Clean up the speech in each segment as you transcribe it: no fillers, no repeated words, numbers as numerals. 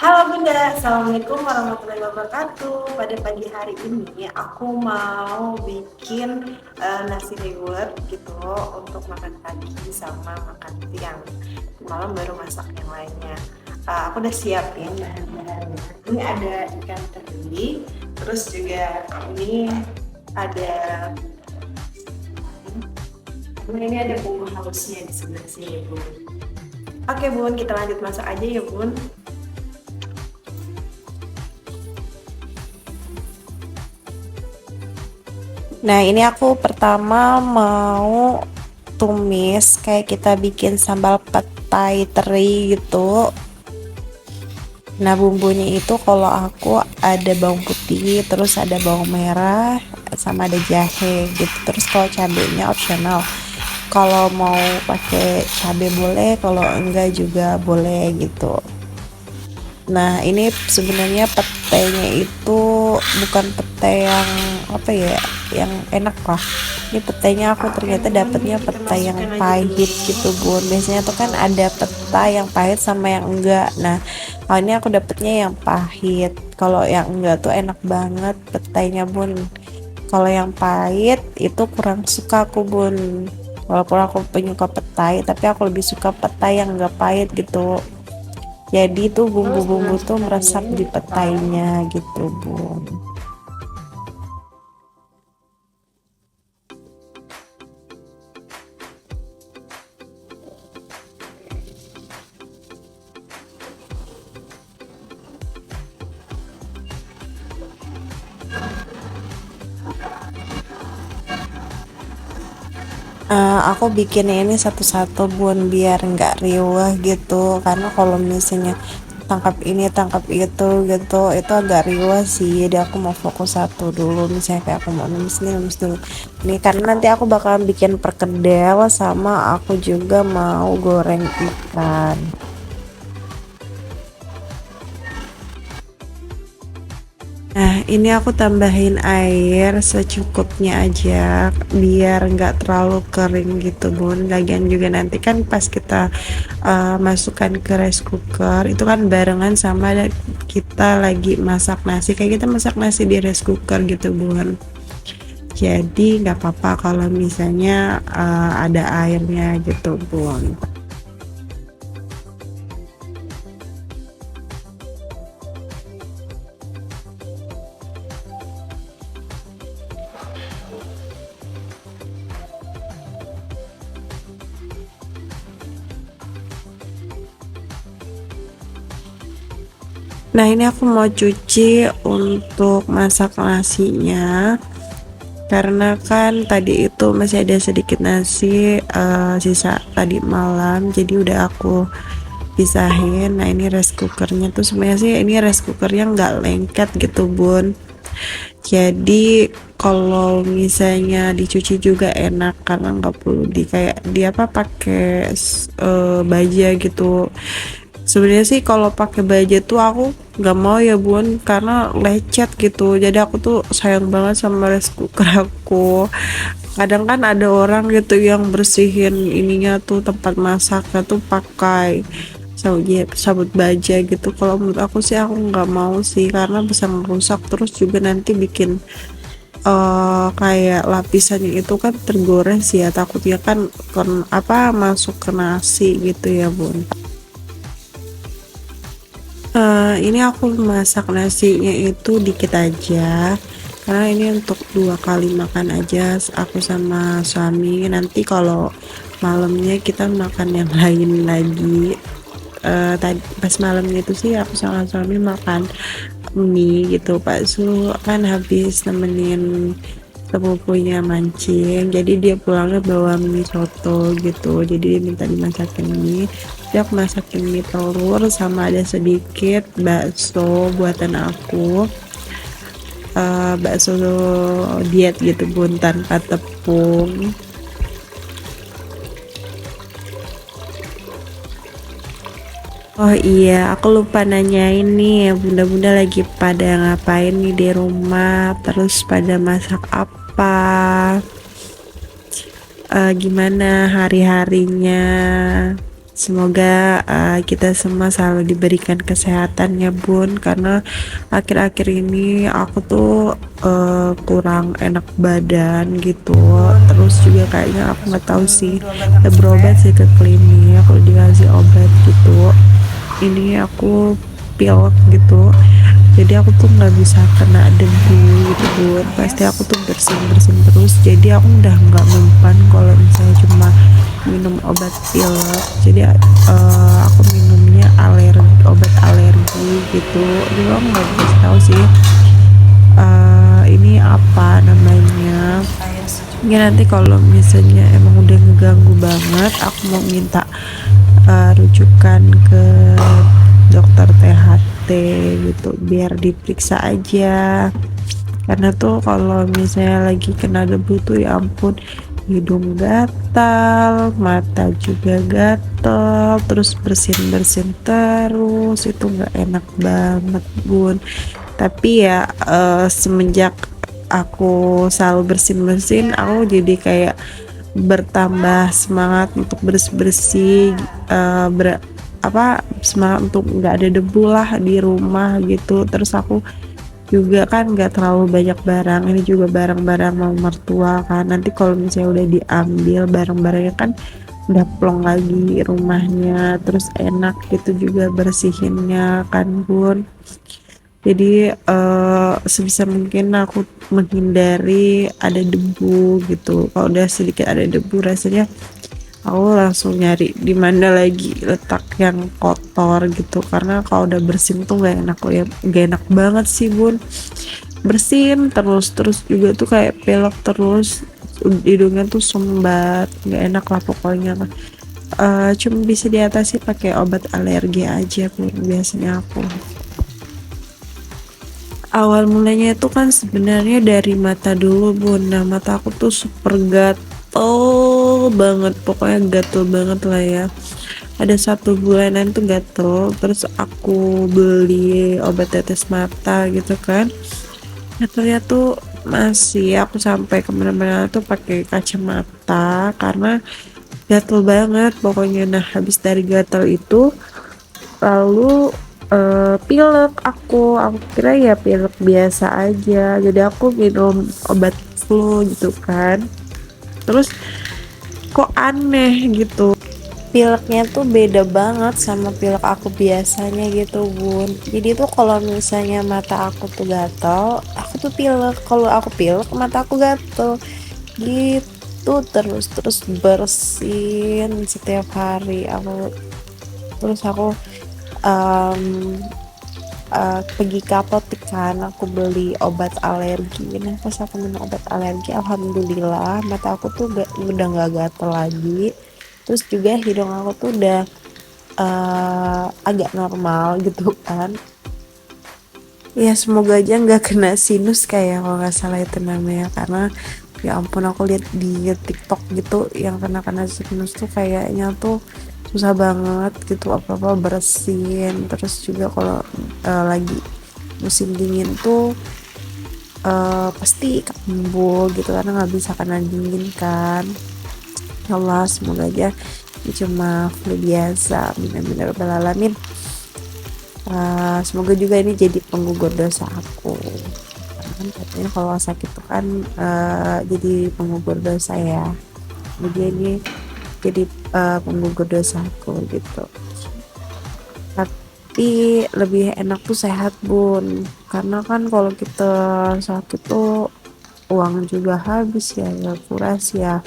Halo Bunda, Assalamualaikum warahmatullahi wabarakatuh. Pada pagi hari ini aku mau bikin nasi liwet gitu untuk makan pagi sama makan siang. Malam baru masak yang lainnya. Aku udah siapin bahan-bahannya. Ini ada ikan teri, terus juga ini ada ini ada bumbu halusnya di sebelah sini Bun. Oke Bun, kita lanjut masak aja ya Bun. Nah, ini aku pertama mau tumis kayak kita bikin sambal petai teri gitu. Nah, bumbunya itu kalau aku ada bawang putih, terus ada bawang merah, sama ada jahe gitu. Terus kalau cabenya opsional. Kalau mau pakai cabe boleh, kalau enggak juga boleh gitu. Nah, ini sebenarnya petainya itu bukan petai yang apa ya, yang enak lah. Ini petainya aku Oke ternyata Bun, dapetnya kita petai yang masukkan aja dulu. pahit gitu Bun. Biasanya tuh kan ada petai yang pahit sama yang enggak. Nah, kalau ini aku dapetnya yang pahit. Kalau yang enggak tuh enak banget petainya Bun. Kalau yang pahit itu kurang suka aku Bun. Walaupun aku penyuka petai, tapi aku lebih suka petai yang enggak pahit gitu. Jadi tuh Terus bumbu-bumbu tuh dimasukkan meresap ini di petai. petainya gitu Bun. Aku bikin ini satu-satu Bun biar nggak riweh gitu, karena kalau misalnya tangkap ini tangkap itu agak riweh sih. Jadi aku mau fokus satu dulu, misalnya kayak aku mau numis nih, numis dulu ini karena nanti aku bakalan bikin perkedel sama aku juga mau goreng ikan. Nah, ini aku tambahin air secukupnya aja biar nggak terlalu kering gitu Bun. Lagian juga nanti kan pas kita masukkan ke rice cooker itu kan barengan sama kita lagi masak nasi, kayak kita masak nasi di rice cooker gitu Bun. Jadi nggak apa-apa kalau misalnya ada airnya gitu Bun. Nah, ini aku mau cuci untuk masak nasinya karena kan tadi itu masih ada sedikit nasi sisa tadi malam, jadi udah aku pisahin. Nah, ini rice cookernya tuh sebenarnya sih ini rice cookernya nggak lengket gitu Bun, jadi kalau misalnya dicuci juga enak karena nggak perlu di kayak di apa pakai baja gitu. Sebenarnya sih kalau pakai baja tuh aku nggak mau ya Bun, karena lecet gitu. Jadi aku tuh sayang banget sama rice cooker aku. Kadang kan ada orang gitu yang bersihin ininya tuh tempat masaknya tuh pakai sabut baja gitu. Kalau menurut aku sih aku nggak mau sih, karena bisa merusak, terus juga nanti bikin kayak lapisannya itu kan tergores ya, takutnya kan apa masuk ke nasi gitu ya Bun. Ini aku masak nasinya itu dikit aja karena ini untuk 2 kali makan aja aku sama suami. Nanti kalau malamnya kita makan yang lain lagi. Tadi pas malamnya itu sih aku sama suami makan mie gitu, Pak Su kan habis nemenin sepupunya mancing, jadi dia pulangnya bawa mie soto gitu, jadi dia minta dimasakin mie. Dia aku masakin mie telur sama ada sedikit bakso buatan aku, bakso diet gitu Bun, tanpa tepung. Oh iya, aku lupa nanyain nih, bunda-bunda lagi pada ngapain nih di rumah, terus pada masak apa, gimana hari-harinya Semoga kita semua selalu diberikan kesehatan ya bun, karena akhir-akhir ini aku tuh kurang enak badan gitu. Terus juga kayaknya aku nggak tahu sih, ya berobat sih ke klinik, aku dikasih obat gitu. Ini aku pilek gitu, jadi aku tuh nggak bisa kena debu gitu bun, pasti aku tuh bersin bersin terus, jadi aku udah nggak mempan kalau misalnya cuma minum obat pilek. Jadi aku minumnya obat alergi gitu. Jadi aku nggak bisa tahu sih ini apa namanya. Ya nanti kalau misalnya emang udah ngeganggu banget, aku mau minta rujukan ke dokter THT gitu biar diperiksa aja, karena tuh kalau misalnya lagi kena debu tuh ya ampun, hidung gatal, mata juga gatal, terus bersin-bersin terus, itu nggak enak banget bun. Tapi ya semenjak aku selalu bersin-bersin, aku jadi kayak bertambah semangat untuk bersih-bersih, semangat untuk nggak ada debu lah di rumah gitu. Terus aku juga kan nggak terlalu banyak barang, ini juga barang-barang mau mertua kan, nanti kalau misalnya udah diambil barang-barangnya kan udah plong lagi rumahnya, terus enak gitu juga bersihinnya kan bun. Jadi sebisa mungkin aku menghindari ada debu gitu. Kalau udah sedikit ada debu rasanya aku langsung nyari di mana lagi letak yang kotor gitu, karena kalau udah bersin tuh gak enak ya, gak enak banget sih bun. Bersin terus terus juga tuh kayak pelek terus, hidungnya tuh sumbat, gak enak lah pokoknya. Cuma bisa diatasi pakai obat alergi aja bun biasanya aku. Awal mulanya itu kan sebenarnya dari mata dulu bun. Nah mata aku tuh super gatel banget, pokoknya gatel banget lah ya. Ada 1 bulanan tuh gatel, terus aku beli obat tetes mata gitu kan. Gatelnya tuh masih, aku sampai kemana-mana tuh pakai kacamata karena gatel banget pokoknya. Nah habis dari gatel itu lalu pilek, aku kira ya pilek biasa aja, jadi aku minum obat flu gitu kan. Terus kok aneh gitu, pileknya tuh beda banget sama pilek aku biasanya gitu bun. Jadi tuh kalau misalnya mata aku tuh gatal, aku tuh pilek, kalau aku pilek mata aku gatal gitu. Terus bersin setiap hari aku. Terus aku um, pergi ke apotek kan, aku beli obat alergi. Nah pas aku minum obat alergi, alhamdulillah mata aku tuh udah nggak gatel lagi. Terus juga hidung aku tuh udah agak normal gitu kan. Ya semoga aja nggak kena sinus kayak kalau nggak salah itu namanya, karena ya ampun aku lihat di TikTok gitu yang kena sinus tuh kayaknya tuh susah banget gitu, apa-apa bersin. Terus juga kalau lagi musim dingin tuh pasti kambuh gitu karena nggak bisa kena dingin kan. Ya Allah semoga aja ini cuma flu biasa, amin amin ya rabbal alamin. Semoga juga ini jadi penggugur dosa aku, kan katanya kalau sakit itu kan jadi penggugur dosa ya. Jadi ini jadi penggugur dosaku gitu. Tapi lebih enak tuh sehat bun, karena kan kalau kita sakit tuh uang juga habis ya, ya kuras ya.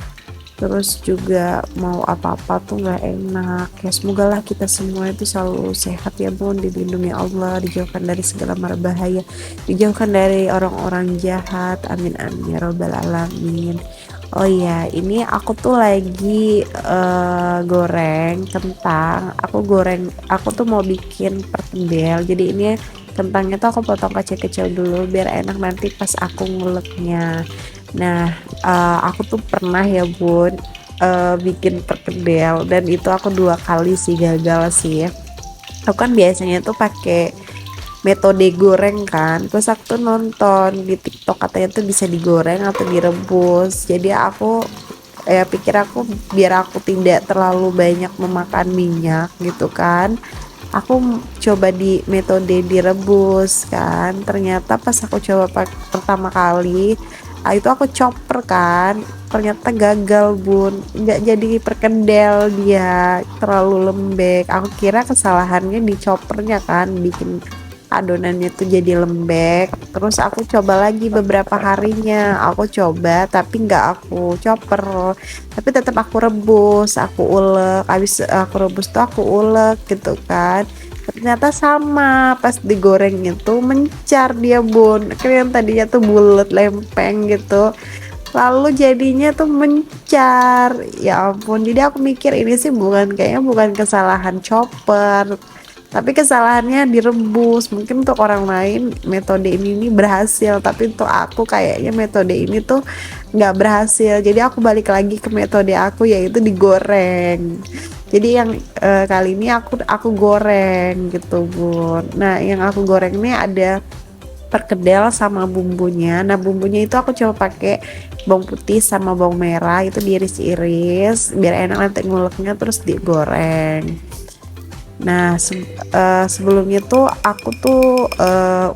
Terus juga mau apa-apa tuh nggak enak ya. Semoga lah kita semua itu selalu sehat ya bun, dilindungi Allah, dijauhkan dari segala mara bahaya, dijauhkan dari orang-orang jahat, amin amin ya robbal alamin. Oh iya, ini aku tuh lagi goreng kentang. Aku tuh mau bikin perkedel. Jadi ini kentangnya tuh aku potong kecil-kecil dulu biar enak nanti pas aku nguleknya. Nah, aku tuh pernah ya bun bikin perkedel, dan itu aku 2 kali sih gagal sih. Aku kan biasanya tuh pakai metode goreng kan, terus aku tuh nonton di TikTok katanya tuh bisa digoreng atau direbus. Jadi aku ya pikir aku biar aku tidak terlalu banyak memakan minyak gitu kan, aku coba di metode direbus kan, ternyata pas aku coba pertama kali itu aku chopper kan, ternyata gagal bun, nggak jadi perkedel, dia terlalu lembek. Aku kira kesalahannya di choppernya kan, bikin adonannya tuh jadi lembek. Terus aku coba lagi beberapa harinya, aku coba tapi nggak aku chopper, tapi tetap aku rebus, aku ulek. Habis aku rebus tuh aku ulek gitu kan, ternyata sama, pas digoreng itu mencar dia bun, kan yang tadinya tuh bulat lempeng gitu, lalu jadinya tuh mencar. Ya ampun, jadi aku mikir ini sih kayaknya bukan kesalahan chopper, tapi kesalahannya direbus. Mungkin untuk orang lain metode ini berhasil, tapi untuk aku kayaknya metode ini tuh nggak berhasil. Jadi aku balik lagi ke metode aku, yaitu digoreng. Jadi yang kali ini aku goreng gitu bun. Nah yang aku goreng ini ada perkedel sama bumbunya. Nah bumbunya itu aku coba pakai bawang putih sama bawang merah, itu diiris-iris biar enak nanti nguleknya, terus digoreng. Nah sebelumnya tuh aku tuh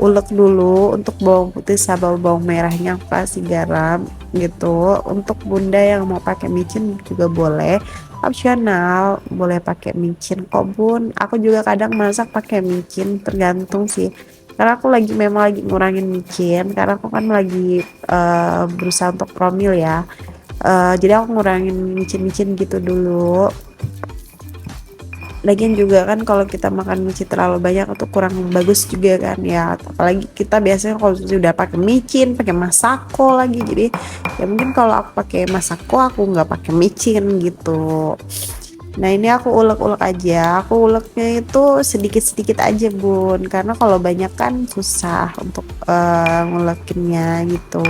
ulek dulu untuk bawang putih sama bawang merahnya, aku kasih garam gitu. Untuk bunda yang mau pakai micin juga boleh, opsional, boleh pakai micin kok bun. Aku juga kadang masak pakai micin, tergantung sih, karena aku memang lagi ngurangin micin, karena aku kan lagi berusaha untuk promil ya. Jadi aku ngurangin micin-micin gitu dulu. Lagian juga kan kalau kita makan micin terlalu banyak itu kurang bagus juga kan ya, apalagi kita biasanya kalau sudah pakai micin pakai masako lagi, jadi ya mungkin kalau aku pakai masako aku nggak pakai micin gitu. Nah ini aku ulek-ulek aja, aku uleknya itu sedikit-sedikit aja bun, karena kalau banyak kan susah untuk ngulekinnya gitu.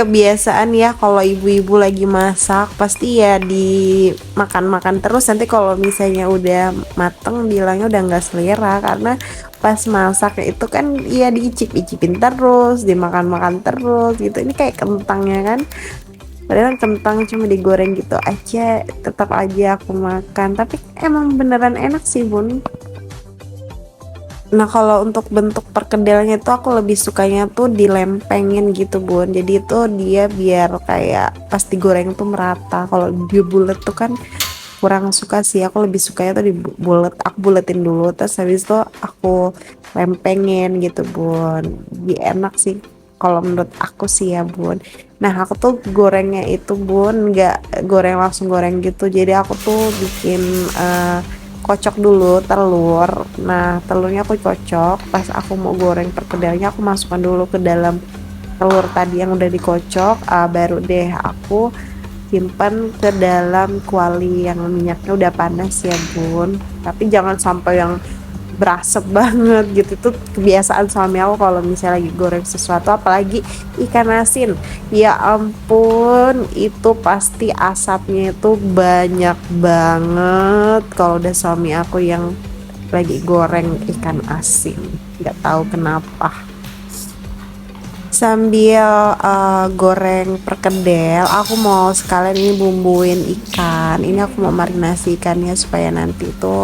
Kebiasaan ya, kalau ibu-ibu lagi masak pasti ya dimakan-makan terus, nanti kalau misalnya udah mateng bilangnya udah nggak selera, karena pas masak itu kan ya diicip-icipin terus, dimakan-makan terus gitu. Ini kayak kentangnya kan, padahal kentang cuma digoreng gitu aja tetap aja aku makan, tapi emang beneran enak sih bun. Nah kalau untuk bentuk perkedelnya itu aku lebih sukanya tuh dilempengin gitu bun, jadi itu dia biar kayak pas digoreng tuh merata. Kalau dia bulat tuh kan kurang suka sih, aku lebih sukanya tuh dibulet, aku buletin dulu terus habis itu aku lempengin gitu bun, lebih enak sih kalau menurut aku sih ya bun. Nah aku tuh gorengnya itu bun nggak goreng langsung goreng gitu, jadi aku tuh bikin kocok dulu telur. Nah telurnya aku kocok, pas aku mau goreng perkedelnya aku masukkan dulu ke dalam telur tadi yang udah dikocok, baru deh aku simpan ke dalam kuali yang minyaknya udah panas ya bun, tapi jangan sampai yang berasap banget gitu. Tuh kebiasaan suami aku kalau misalnya lagi goreng sesuatu, apalagi ikan asin, ya ampun itu pasti asapnya itu banyak banget kalau udah suami aku yang lagi goreng ikan asin, nggak tahu kenapa. Sambil goreng perkedel, aku mau sekalian ini bumbuin ikan. Ini aku mau marinasi ikannya supaya nanti itu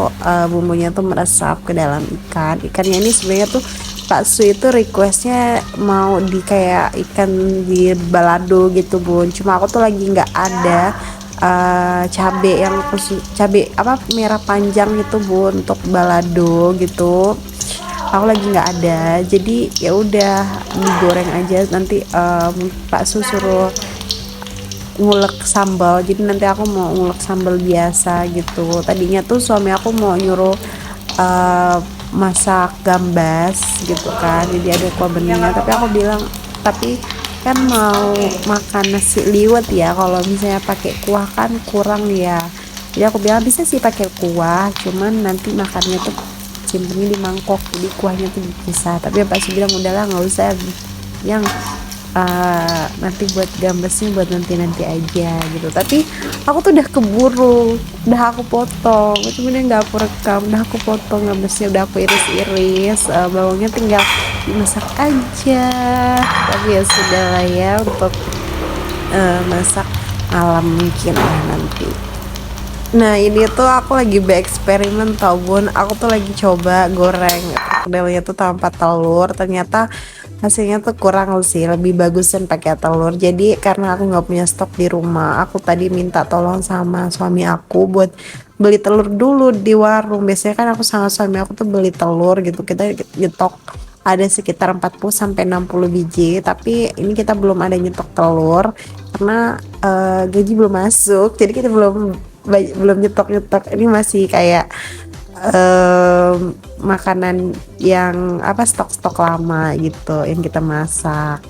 bumbunya tuh meresap ke dalam ikan. Ikannya ini sebenarnya tuh Pak Su itu requestnya mau di kayak ikan di balado gitu bun, cuma aku tuh lagi nggak ada cabe yang khusus, cabe apa merah panjang itu bun untuk balado gitu, aku lagi nggak ada, jadi ya udah digoreng aja nanti. Pak Su suruh ngulek sambal, jadi nanti aku mau ngulek sambal biasa gitu. Tadinya tuh suami aku mau nyuruh masak gambas gitu kan, jadi ada kuah benihnya, tapi aku bilang tapi kan mau makan nasi liwet ya, kalau misalnya pakai kuah kan kurang ya. Jadi aku bilang bisa sih pakai kuah, cuman nanti makannya tuh simpennya di mangkok, jadi kuahnya tuh dipisah. Tapi pas bilang udahlah nggak usah, yang nanti buat gambesnya buat nanti aja gitu. Tapi aku tuh udah keburu, udah aku potong, cuman yang nggak aku rekam, udah aku potong gambesnya, udah aku iris-iris, bawangnya tinggal dimasak aja. Tapi ya sudah lah ya, untuk masak malam mungkin lah nanti. Nah ini tuh aku lagi bereksperimen tau bun, aku tuh lagi coba goreng perkedelnya tuh tanpa telur. Ternyata hasilnya tuh kurang sih, lebih bagusan pakai telur. Jadi karena aku nggak punya stok di rumah, aku tadi minta tolong sama suami aku buat beli telur dulu di warung. Biasanya kan aku sama suami aku tuh beli telur gitu, kita nyetok ada sekitar 40 sampai 60 biji, tapi ini kita belum ada nyetok telur karena gaji belum masuk, jadi kita belum nyetok. Ini masih kayak makanan yang apa, stok-stok lama gitu yang kita masak.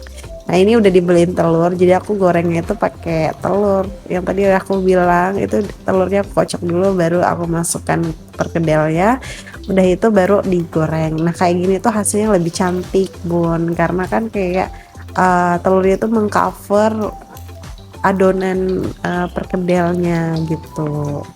Nah ini udah dibeliin telur, jadi aku gorengnya itu pakai telur yang tadi aku bilang itu, telurnya aku kocok dulu baru aku masukkan perkedelnya, udah itu baru digoreng. Nah kayak gini tuh hasilnya lebih cantik bun, karena kan kayak telurnya itu mengcover adonan perkedelnya gitu.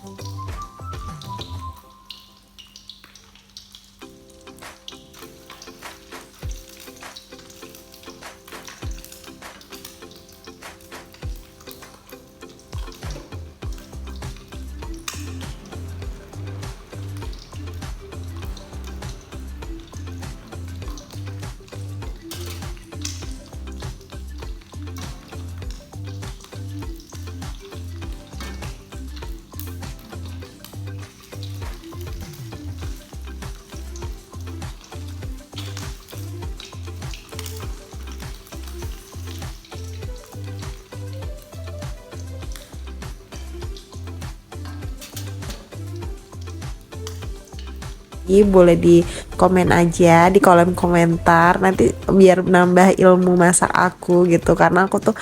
Boleh di komen aja di kolom komentar nanti biar nambah ilmu masak aku gitu, karena aku tuh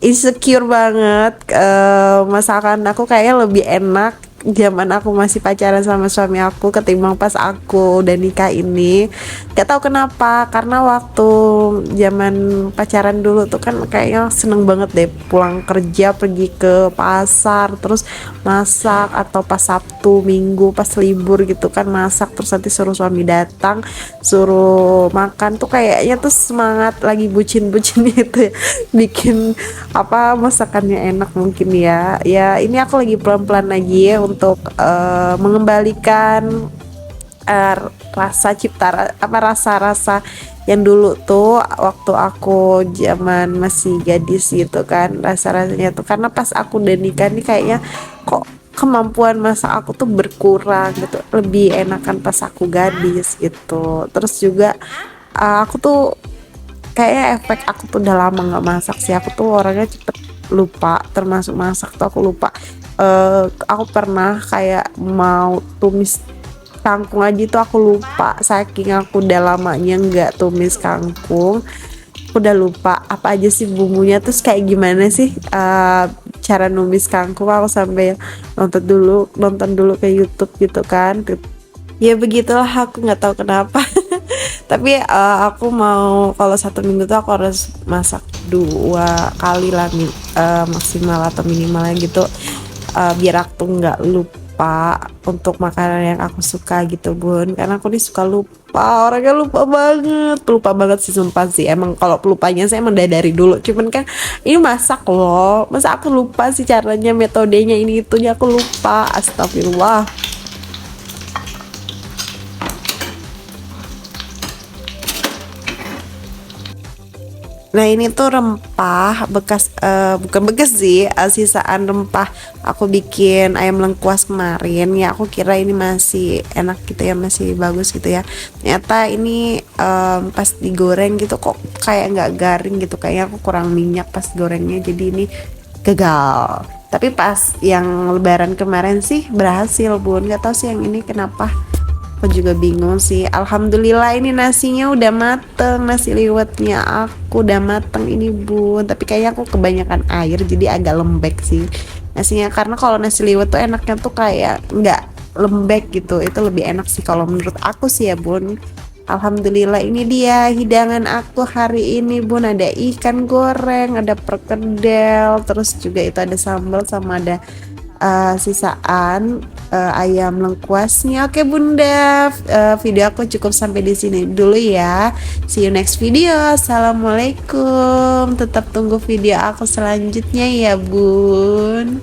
insecure banget, masakan aku kayaknya lebih enak zaman aku masih pacaran sama suami aku ketimbang pas aku udah nikah ini. Gak tahu kenapa, karena waktu zaman pacaran dulu tuh kan kayaknya seneng banget deh pulang kerja pergi ke pasar terus masak, atau pas Sabtu Minggu pas libur gitu kan masak, terus nanti suruh suami datang suruh makan tuh kayaknya tuh semangat lagi bucin-bucin itu ya, bikin apa masakannya enak mungkin ya. Ya ini aku lagi pelan-pelan lagi ya untuk mengembalikan rasa cipta, apa rasa-rasa yang dulu tuh waktu aku zaman masih gadis gitu kan, rasa-rasanya tuh. Karena pas aku udah nikah nih kayaknya kok kemampuan masak aku tuh berkurang gitu, lebih enakan pas aku gadis gitu. Terus juga aku tuh kayaknya efek aku tuh udah lama nggak masak sih, aku tuh orangnya cepet lupa, termasuk masak tuh aku lupa. Aku pernah kayak mau tumis kangkung aja tuh aku lupa, saking aku udah lamanya nggak tumis kangkung, aku udah lupa apa aja sih bumbunya, terus kayak gimana sih cara numis kangkung. Aku sampai nonton dulu ke YouTube gitu kan. Ya begitulah, aku nggak tahu kenapa. Tapi aku mau kalau 1 minggu tuh aku harus masak 2 kali lah maksimal atau minimalnya gitu, biar aku nggak lupa untuk makanan yang aku suka gitu bun. Karena aku nih suka lupa, orangnya lupa banget sih sumpah sih. Emang kalau pelupanya saya emang dari dulu, cuman kan ini masak loh, masa aku lupa sih caranya, metodenya ini itunya aku lupa, astagfirullah. Nah ini tuh rempah bekas, bukan bekas sih, sisaan rempah aku bikin ayam lengkuas kemarin ya. Aku kira ini masih enak gitu ya, masih bagus gitu ya. Ternyata ini pas digoreng gitu kok kayak nggak garing gitu, kayaknya aku kurang minyak pas gorengnya, jadi ini gagal. Tapi pas yang lebaran kemarin sih berhasil bun, nggak tahu sih yang ini kenapa. Aku juga bingung sih. Alhamdulillah ini nasinya udah mateng, nasi liwetnya aku udah mateng ini bun. Tapi kayaknya aku kebanyakan air jadi agak lembek sih nasinya. Karena kalau nasi liwet tuh enaknya tuh kayak nggak lembek gitu. Itu lebih enak sih kalau menurut aku sih ya Bun. Alhamdulillah, ini dia hidangan aku hari ini Bun. Ada ikan goreng, ada perkedel, terus juga itu ada sambal sama ada sisaan ayam lengkuasnya. Oke Bunda, video aku cukup sampai di sini dulu ya. See you next video. Assalamualaikum. Tetap tunggu video aku selanjutnya ya Bun.